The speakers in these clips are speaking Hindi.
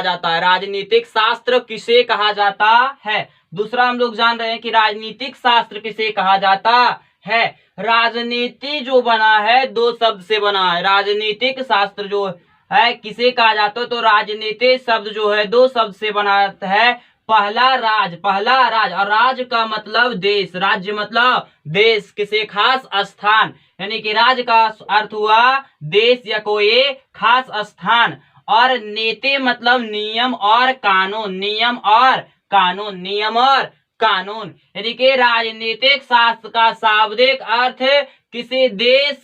जाता है? राजनीतिक शास्त्र किसे कहा जाता है? दूसरा हम लोग जान रहे हैं कि राजनीतिक शास्त्र किसे कहा जाता है। राजनीति जो बना है दो शब्द से बना है। राजनीतिक शास्त्र जो है किसे कहा जाता है? तो राजनीति शब्द जो है दो शब्द से बना है। पहला राज और राज का मतलब देश, राज्य मतलब देश, किसी खास स्थान, यानी कि राज का अर्थ हुआ देश या कोई खास स्थान। और नीति मतलब नियम और कानून, नियम और कानून, यानी कि राजनीतिक शास्त्र का शाब्दिक अर्थ किसी देश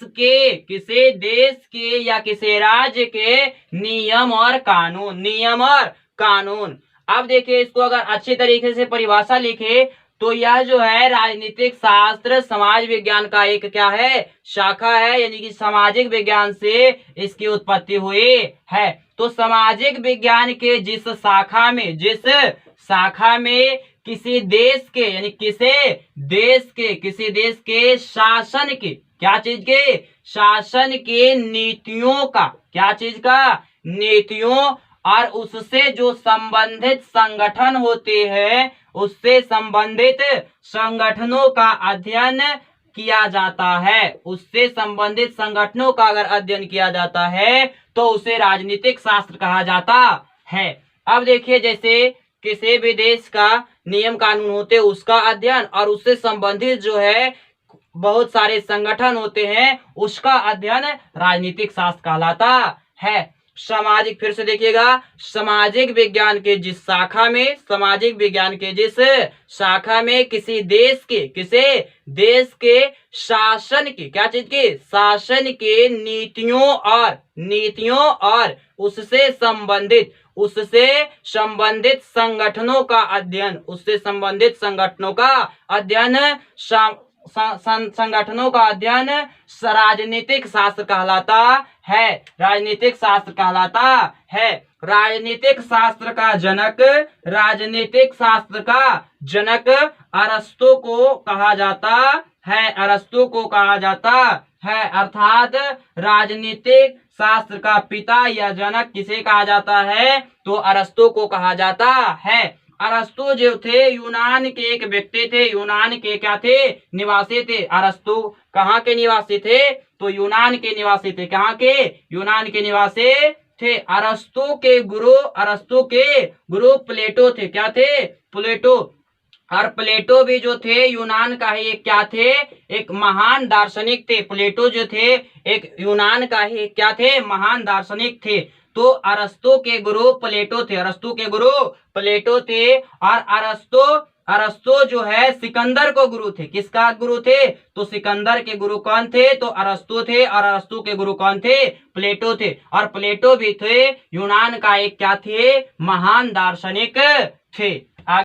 के या किसी राज्य के नियम और कानून। अब देखिए, इसको अगर अच्छे तरीके से परिभाषा लिखे तो यह जो है राजनीतिक शास्त्र समाज विज्ञान का एक क्या है? शाखा है, यानी कि सामाजिक विज्ञान से इसकी उत्पत्ति हुई है। तो सामाजिक विज्ञान के जिस शाखा में किसी देश के, यानी किसी देश के शासन के, क्या चीज के? शासन के नीतियों का, क्या चीज का? नीतियों, और उससे जो संबंधित संगठन होते हैं, उससे संबंधित संगठनों का अध्ययन किया जाता है। उससे संबंधित संगठनों का अगर अध्ययन किया जाता है तो उसे राजनीतिक शास्त्र कहा जाता है। अब देखिए, जैसे किसी भी देश का नियम कानून होते हैं उसका अध्ययन, और उससे संबंधित जो है बहुत सारे संगठन होते हैं उसका अध्ययन राजनीतिक शास्त्र कहलाता है। सामाजिक, फिर से देखिएगा, सामाजिक विज्ञान के जिस शाखा में किसी देश के शासन की, क्या चीज की? शासन के नीतियों और उससे संबंधित संगठनों का अध्ययन राजनीतिक शास्त्र कहलाता है। राजनीतिक शास्त्र का जनक अरस्तु को कहा जाता है। अर्थात राजनीतिक शास्त्र का पिता या जनक किसे कहा जाता है? तो अरस्तु को कहा जाता है। अरस्तु जो थे यूनान के एक व्यक्ति थे। यूनान के क्या थे? निवासी थे। अरस्तु कहाँ के निवासी थे? तो यूनान के निवासी थे। कहाँ के? यूनान के निवासी थे। अरस्तु के गुरु प्लेटो थे। क्या थे? प्लेटो। और प्लेटो भी जो थे यूनान का ही एक क्या थे? एक महान दार्शनिक थे। प्लेटो जो थे एक यूनान का ही क्या थे? महान दार्शनिक थे। तो अरस्तु के गुरु प्लेटो थे। और अरस्तु जो है सिकंदर को गुरु थे। किसका गुरु थे? तो सिकंदर के गुरु कौन थे? तो अरस्तु थे। और अरस्तु के गुरु कौन थे? प्लेटो थे। और प्लेटो भी थे यूनान का एक क्या थे? महान दार्शनिक थे।